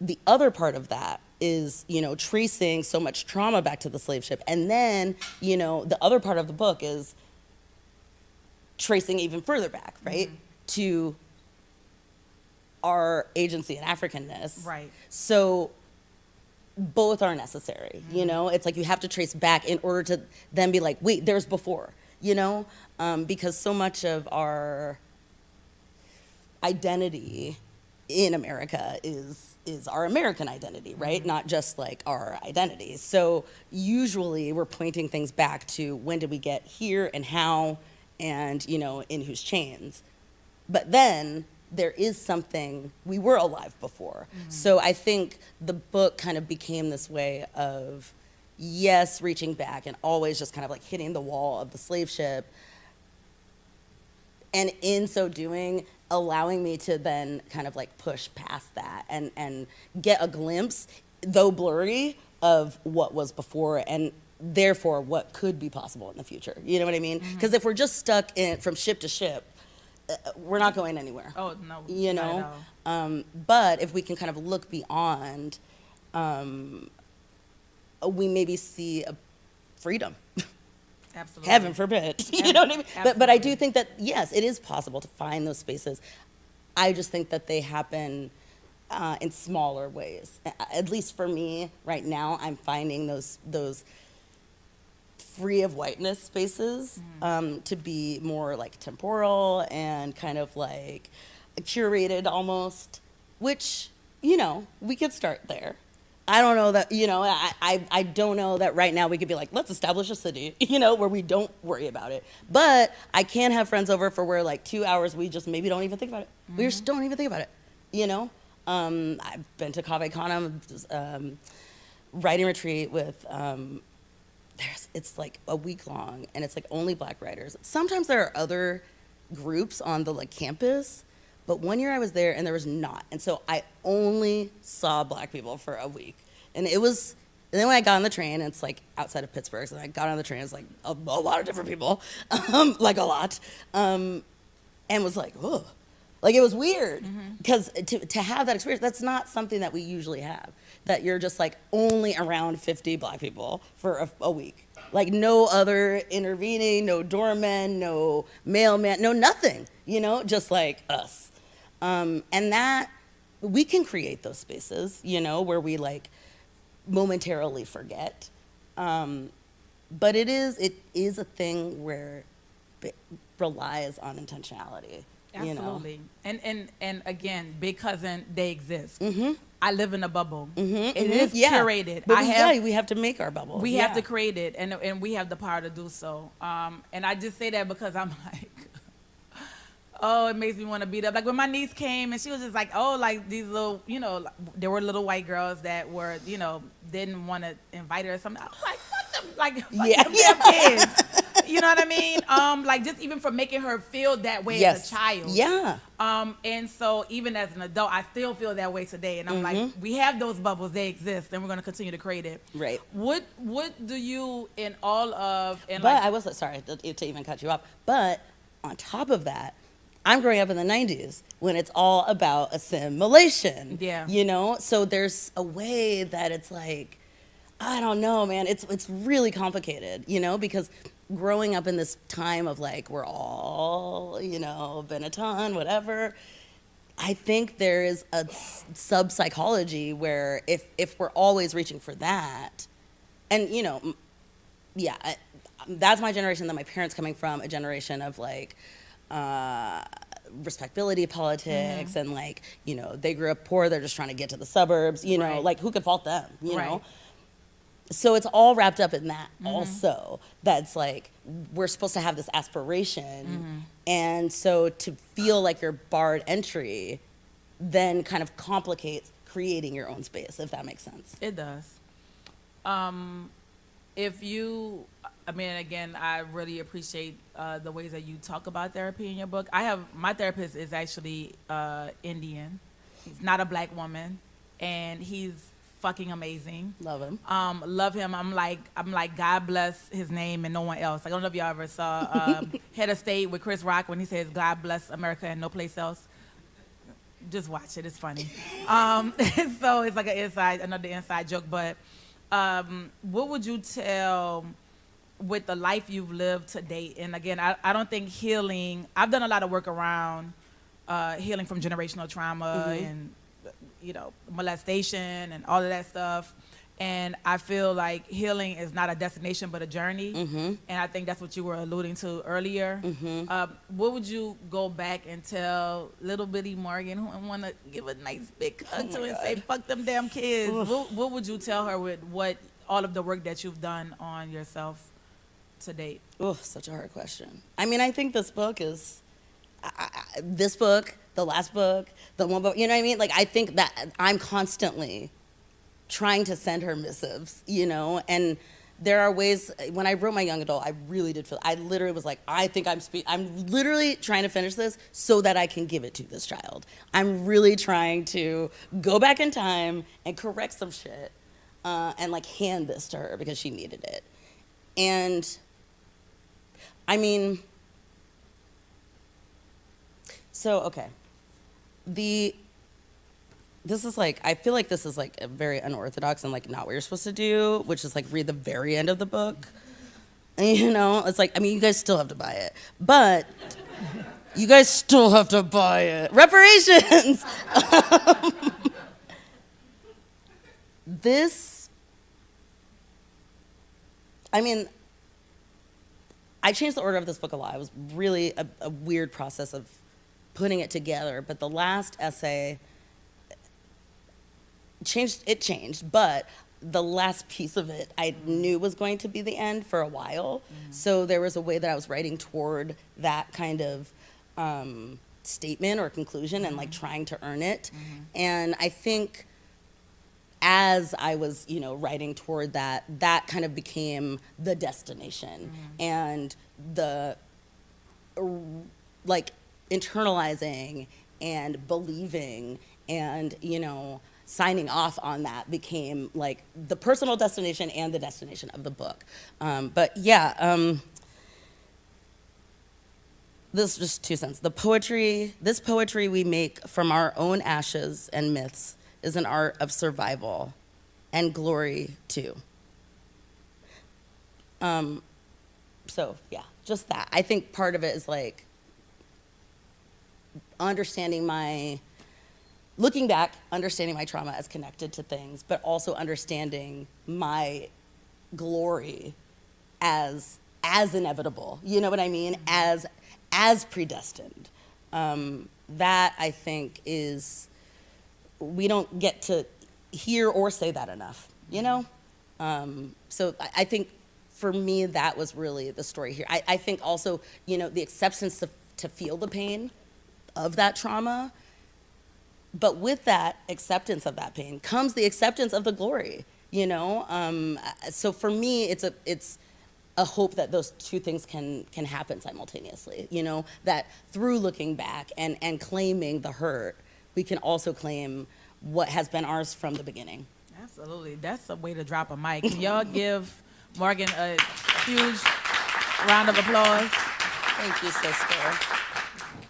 the other part of that is, you know, tracing so much trauma back to the slave ship. And then, you know, the other part of the book is tracing even further back, right? To our agency and Africanness. Right. So both are necessary, you know? It's like you have to trace back in order to then be like, wait, there's before, you know? Because so much of our identity in America is our American identity, right? Not just like our identity. So usually we're pointing things back to when did we get here and how and, you know, in whose chains. But then there is something, we were alive before. So I think the book kind of became this way of, yes, reaching back and always just kind of like hitting the wall of the slave ship. And in so doing, allowing me to then kind of like push past that and get a glimpse, though blurry, of what was before and therefore what could be possible in the future. You know what I mean? Because if we're just stuck in from ship to ship, we're not going anywhere. Oh, no. You not know? at all. But if we can kind of look beyond, we maybe see a freedom. Absolutely. Heaven forbid. You know what I mean? But I do Absolutely. think that, yes, it is possible to find those spaces. I just think that they happen in smaller ways. At least for me, right now, I'm finding those free of whiteness spaces to be more like temporal and kind of like curated almost, which, you know, we could start there. I don't know that, you know, I don't know that right now we could be like, let's establish a city, you know, where we don't worry about it. But I can have friends over for where like 2 hours we just maybe don't even think about it. We just don't even think about it, you know? I've been to Cave Canem, writing retreat with, it's like a week long and it's like only Black writers. Sometimes there are other groups on the like campus, but one year I was there and there was not. And so I only saw Black people for a week. And it was, and then when I got on the train, it's like outside of Pittsburgh, so I got on the train, it's like a lot of different people, like a lot, and was like, oh, like it was weird. Because to have that experience, that's not something that we usually have, that you're just like only around 50 Black people for a week. Like no other intervening, no doorman, no mailman, no nothing, you know, just like us. And that, we can create those spaces, you know, where we like momentarily forget. But it is a thing where it relies on intentionality. Absolutely. You know? And again, big cousin, they exist. I live in a bubble. It is curated. But we have to make our bubble. We have to create it, and we have the power to do so. And I just say that because I'm like, oh, it makes me want to beat up. Like when my niece came and she was just like, oh, like these little, you know, there were little white girls that were, you know, didn't want to invite her or something. I was like, fuck them, like, fuck them damn kids. You know what I mean? Like just even for making her feel that way as a child. Yeah. And so even as an adult, I still feel that way today. And I'm like, we have those bubbles, they exist, and we're going to continue to create it. Right. What do you in all of, and but like, I was sorry to even cut you off, but on top of that, I'm growing up in the 90s when it's all about assimilation. Yeah. You know? So there's a way that it's like, I don't know, man. It's really complicated, you know, because growing up in this time of like, we're all, you know, Benetton, whatever, I think there is a sub-psychology where if we're always reaching for that, and, you know, that's my generation, that my parents coming from, a generation of like, respectability politics and like, you know, they grew up poor, they're just trying to get to the suburbs, you know, like who could fault them, you know? So it's all wrapped up in that also, that's like, we're supposed to have this aspiration. And so to feel like you're barred entry then kind of complicates creating your own space, if that makes sense. It does. If you, I mean, again, I really appreciate the ways that you talk about therapy in your book. My therapist is actually Indian. He's not a Black woman, and he's fucking amazing. Love him. Love him. I'm like, God bless his name and no one else. I don't know if y'all ever saw Head of State with Chris Rock when he says, God bless America and no place else. Just watch it. It's funny. So it's like another inside joke. But what would you tell with the life you've lived to date? And again, I don't think healing, I've done a lot of work around healing from generational trauma and, you know, molestation and all of that stuff. And I feel like healing is not a destination but a journey. And I think that's what you were alluding to earlier. What would you go back and tell little bitty Morgan, who want to give a nice big hug to and say, fuck them damn kids? What would you tell her with what all of the work that you've done on yourself to date? Oh, such a hard question. I mean, I think this book is, this book, the last book, the one book, you know what I mean? Like, I think that I'm constantly trying to send her missives, you know? And there are ways, when I wrote my young adult, I really did feel, I literally was like, I think I'm literally trying to finish this so that I can give it to this child. I'm really trying to go back in time and correct some shit and like hand this to her because she needed it. And I mean, so, okay. This is like, I feel like this is like a very unorthodox and like not what you're supposed to do, which is like read the very end of the book. And, you know, it's like, I mean, you guys still have to buy it, but you guys still have to buy it. Reparations. I mean, I changed the order of this book a lot. It was really a weird process of putting it together, but the last essay, changed, but the last piece of it I knew was going to be the end for a while. So there was a way that I was writing toward that kind of statement or conclusion and like trying to earn it. And I think as I was, you know, writing toward that, that kind of became the destination and the like internalizing and believing and, you know, signing off on that became like the personal destination and the destination of the book. But yeah, this is just 2 cents. This poetry we make from our own ashes and myths is an art of survival and glory too. So yeah, just that. I think part of it is like looking back, understanding my trauma as connected to things, but also understanding my glory as inevitable. You know what I mean? As predestined. That I think is, we don't get to hear or say that enough, you know? So I think for me, that was really the story here. I think also, you know, the acceptance to feel the pain of that trauma, but with that acceptance of that pain comes the acceptance of the glory, you know? So for me, it's a hope that those two things can happen simultaneously, you know? That through looking back and claiming the hurt, we can also claim what has been ours from the beginning. Absolutely. That's a way to drop a mic. Can y'all give Morgan a huge round of applause? Thank you, sister.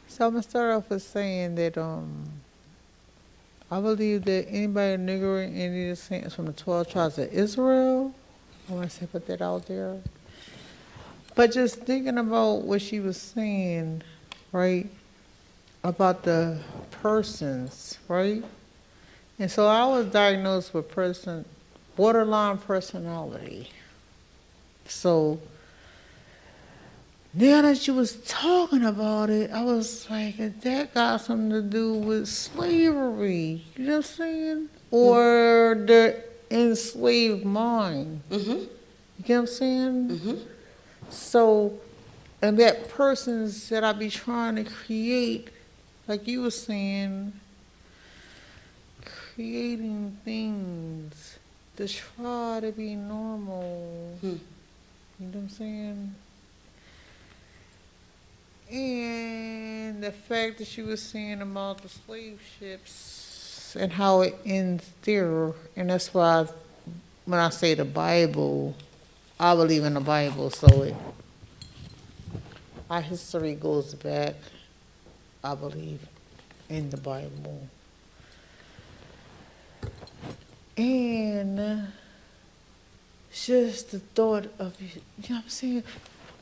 So I'm gonna start off with saying that I believe that anybody Negro in any descent from the 12 tribes of Israel, I want to say put that out there. But just thinking about what she was saying, right, about the persons, right? And so I was diagnosed with borderline personality. So now that you was talking about it, I was like, that got something to do with slavery, you know what I'm saying? Or the enslaved mind. You get what I'm saying? So, and that persons that I be trying to create, like you were saying, creating things to try to be normal. You know what I'm saying? And the fact that she was saying about the slave ships and how it ends there. And that's why when I say the Bible, I believe in the Bible. So our history goes back, I believe, in the Bible. And just the thought of, you know what I'm saying?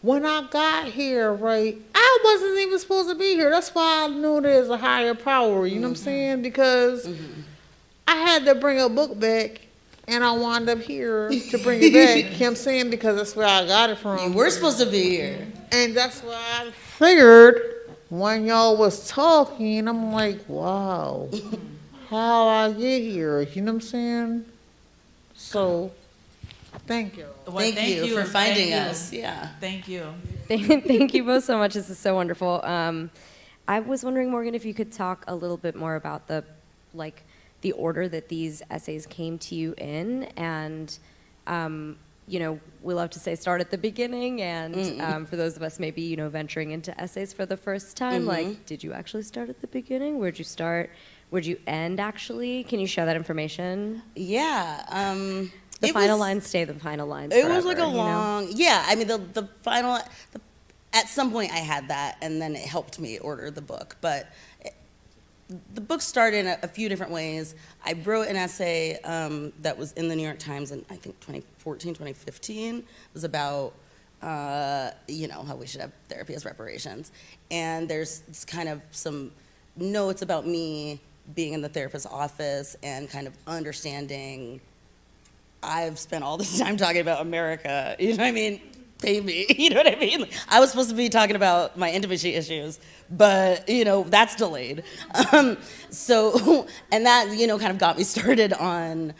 When I got here, right, I I wasn't even supposed to be here. That's why I knew there's a higher power, you know what I'm saying? Because I had to bring a book back, and I wound up here to bring it back, you know what I'm saying? Because that's where I got it from. You were supposed to be here. And that's why I figured when y'all was talking, I'm like, wow, how I get here, you know what I'm saying? So, thank you. Well, Thank you for finding Thank you. us. Yeah. Thank you. Thank you both so much. This is so wonderful. I was wondering, Morgan, if you could talk a little bit more about the order that these essays came to you in, and we love to say start at the beginning, and for those of us maybe venturing into essays for the first time, like, did you actually start at the beginning? Where'd you start? Where'd you end? Actually, can you share that information? Yeah. The final lines stay the final lines. It forever, was like a long, yeah. I mean, the final. At some point, I had that, and then it helped me order the book. But the book started in a few different ways. I wrote an essay that was in the New York Times in, I think, 2014, 2015. It was about, how we should have therapy as reparations. And there's kind of some notes about me being in the therapist's office and kind of understanding I've spent all this time talking about America, you know what I mean? Pay me, you know what I mean? I was supposed to be talking about my intimacy issues, but, that's delayed. And that, kind of got me started on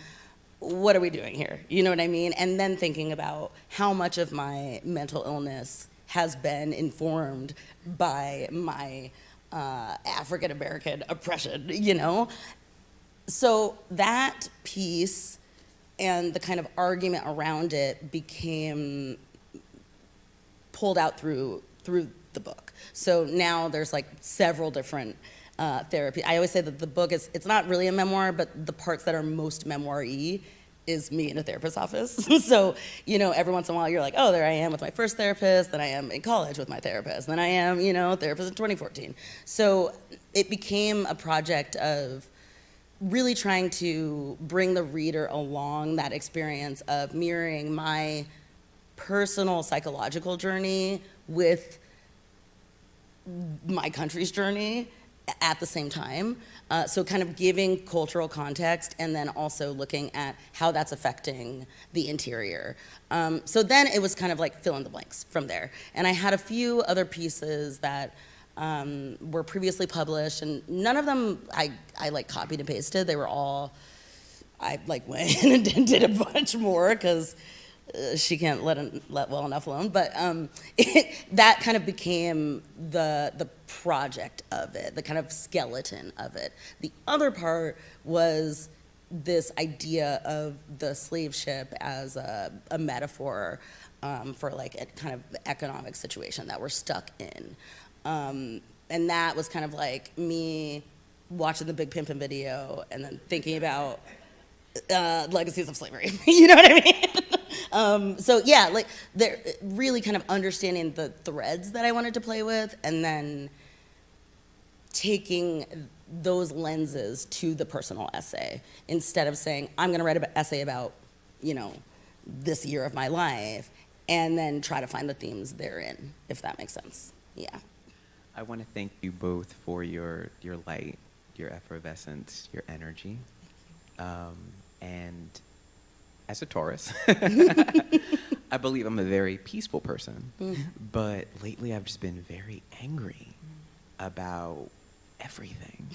what are we doing here, you know what I mean? And then thinking about how much of my mental illness has been informed by my African-American oppression, So that piece and the kind of argument around it became pulled out through the book. So now there's like several different therapy. I always say that the book it's not really a memoir, but the parts that are most memoir-y is me in a therapist's office. So, every once in a while you're like, oh, there I am with my first therapist, then I am in college with my therapist, then I am, a therapist in 2014. So it became a project of really trying to bring the reader along that experience of mirroring my personal psychological journey with my country's journey at the same time. So kind of giving cultural context and then also looking at how that's affecting the interior. So then it was kind of like fill in the blanks from there. And I had a few other pieces that were previously published, and none of them I like copied and pasted. They were all, I like went and did a bunch more because she can't let well enough alone. But that kind of became the project of it, the kind of skeleton of it. The other part was this idea of the slave ship as a metaphor for like a kind of economic situation that we're stuck in. And that was kind of like me watching the Big Pimpin' video and then thinking about legacies of slavery. You know what I mean? So yeah, like they're really kind of understanding the threads that I wanted to play with, and then taking those lenses to the personal essay instead of saying I'm going to write an essay about, this year of my life, and then try to find the themes therein, if that makes sense. Yeah. I want to thank you both for your light, your effervescence, your energy. And as a Taurus, I believe I'm a very peaceful person. But lately I've just been very angry about everything.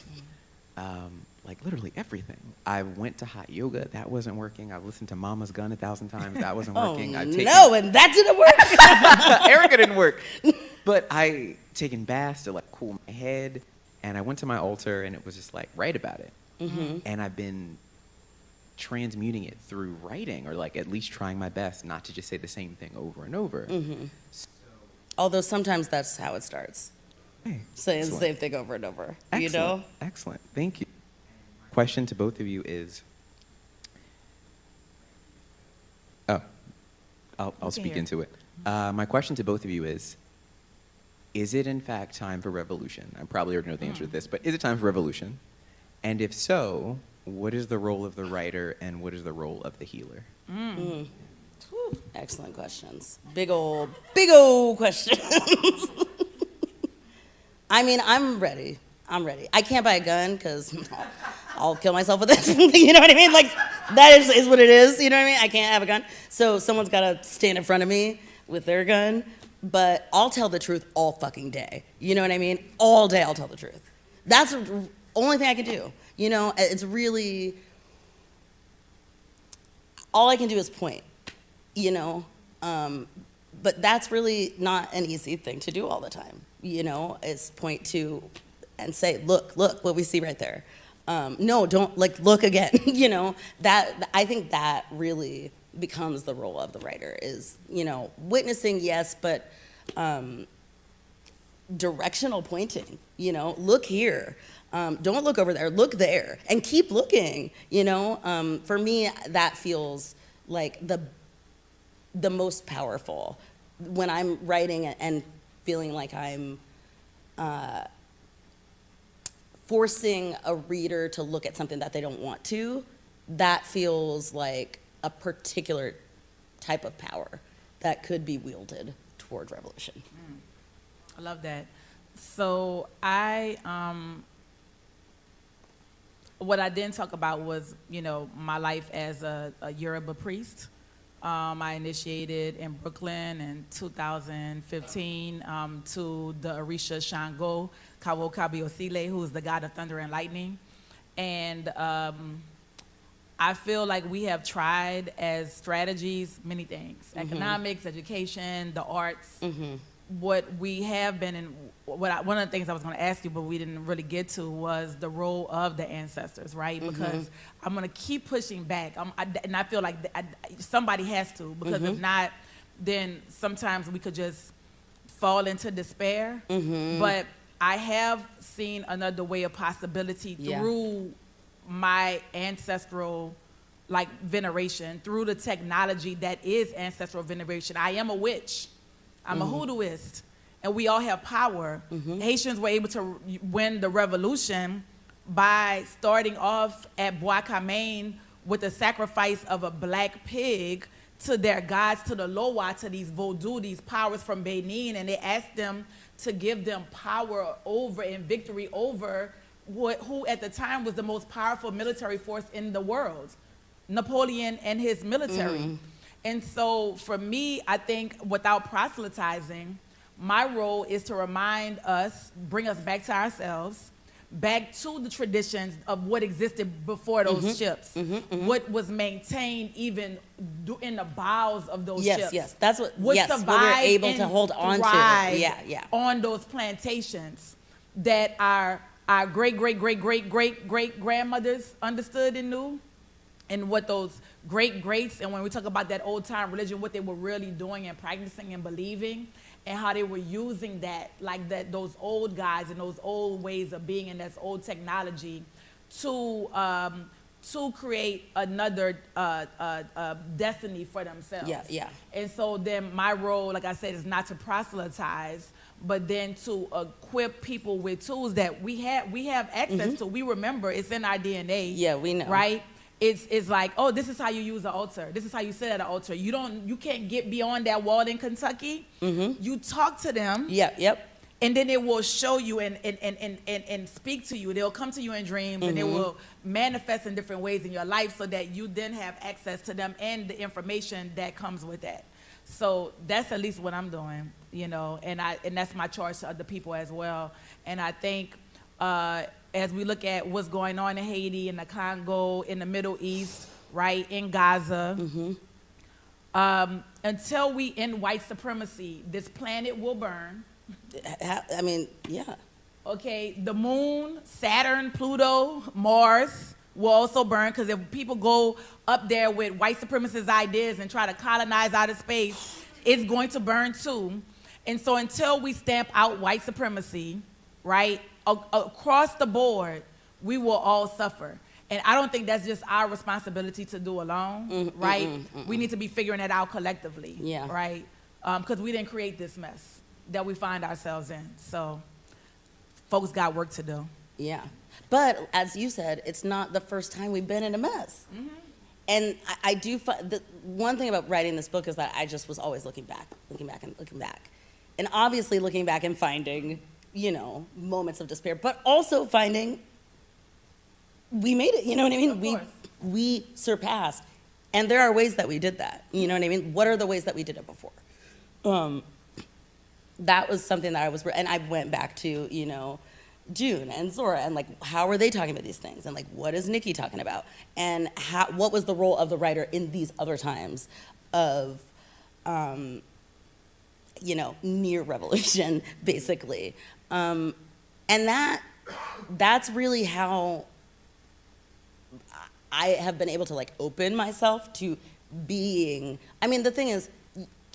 Like literally everything. I went to hot yoga, that wasn't working. I've listened to Mama's Gun 1,000 times, that wasn't working. And that didn't work. Erica didn't work. But I taken baths to like cool my head, and I went to my altar, and it was just like, write about it. And I've been transmuting it through writing, or like at least trying my best not to just say the same thing over and over. So, although sometimes that's how it starts. hey, Saying excellent. the same thing over and over. Excellent. Excellent. Thank you. Question to both of you is, I'll speak into it. My question to both of you is it in fact time for revolution? I probably already know the answer to this, but is it time for revolution? And if so, what is the role of the writer and what is the role of the healer? Excellent questions. Big old questions. I mean, I'm ready. I can't buy a gun because I'll kill myself with this. You know what I mean? Like, that is what it is. You know what I mean? I can't have a gun. So someone's got to stand in front of me with their gun. But I'll tell the truth all fucking day. You know what I mean? All day I'll tell the truth. That's the only thing I can do. You know, it's really, all I can do is point, you know? But that's really not an easy thing to do all the time. You know, is point to and say, look what we see right there. No, don't, like, look again. You know, I think that really becomes the role of the writer is, you know, witnessing, yes, but directional pointing, you know, look here. Don't look over there, look there, and keep looking, you know? For me, that feels like the most powerful when I'm writing and feeling like I'm forcing a reader to look at something that they don't want to. That feels like a particular type of power that could be wielded toward revolution. I love that. So what I didn't talk about was, you know, my life as a Yoruba priest. I initiated in Brooklyn in 2015 to the Orisha Shango Kawo Kabiosile, who is the god of thunder and lightning. And I feel like we have tried as strategies many things, economics, education, the arts. What we have been in, one of the things I was going to ask you, but we didn't really get to, was the role of the ancestors, right? Because I'm going to keep pushing back, and I feel like somebody has to, because if not, then sometimes we could just fall into despair. But I have seen another way of possibility through my ancestral, like, veneration, through the technology that is ancestral veneration. I am a witch. I'm a hoodooist, and we all have power. Haitians were able to win the revolution by starting off at Bois Canem with the sacrifice of a black pig to their gods, to the Loa, to these Vodou, these powers from Benin, and they asked them to give them power over and victory over who at the time was the most powerful military force in the world, Napoleon and his military. And so for me, I think without proselytizing, my role is to remind us, bring us back to ourselves, back to the traditions of what existed before those ships, what was maintained even in the bowels of those ships. Yes, that's what What what we're able to hold on to. On those plantations that our great grandmothers understood and knew, and what those greats, and when we talk about that old time religion, what they were really doing and practicing and believing, and how they were using that, like those old guys and those old ways of being and that old technology to create another destiny for themselves. And so then my role, like I said, is not to proselytize, but then to equip people with tools that we have access to. We remember, it's in our DNA. Yeah, we know. Right? It's like, oh, this is how you use the altar. This is how you sit at an altar. You can't get beyond that wall in Kentucky. You talk to them. And then it will show you and speak to you. They'll come to you in dreams, and they will manifest in different ways in your life, so that you then have access to them and the information that comes with that. So that's at least what I'm doing, you know, and that's my charge to other people as well. And I think as we look at what's going on in Haiti, in the Congo, in the Middle East, right, in Gaza, until we end white supremacy, this planet will burn. I mean, Okay, the moon, Saturn, Pluto, Mars will also burn, because if people go up there with white supremacist ideas and try to colonize outer space, it's going to burn too. And so until we stamp out white supremacy, right, across the board, we will all suffer. And I don't think that's just our responsibility to do alone, right? We need to be figuring it out collectively, right? Because we didn't create this mess that we find ourselves in. So folks got work to do. But as you said, it's not the first time we've been in a mess. And I do find the one thing about writing this book is that I just was always looking back. And obviously looking back and finding you know, moments of despair, but also finding we made it, you know what I mean? Of course. We surpassed. And there are ways that we did that, you know what I mean? What are the ways that we did it before? That was something that and I went back to, you know, June and Zora, and like, how are they talking about these things? And like, what is Nikki talking about? And what was the role of the writer in these other times of, you know, near revolution, basically. And that's really how I have been able to like open myself to being, I mean, the thing is,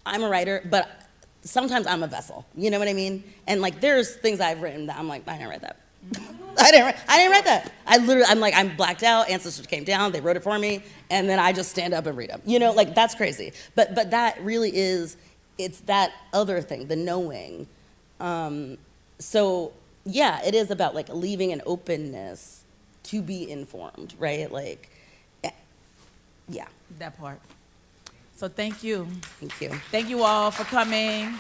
I'm a writer, but sometimes I'm a vessel, you know what I mean? And like, there's things I've written that I'm like, I didn't write that. I didn't write that. I'm blacked out, ancestors came down, they wrote it for me, and then I just stand up and read them. You know, like, that's crazy. But that really is, it's that other thing, the knowing. So yeah, it is about like leaving an openness to be informed, right? Like, yeah. That part. So thank you. Thank you. Thank you all for coming.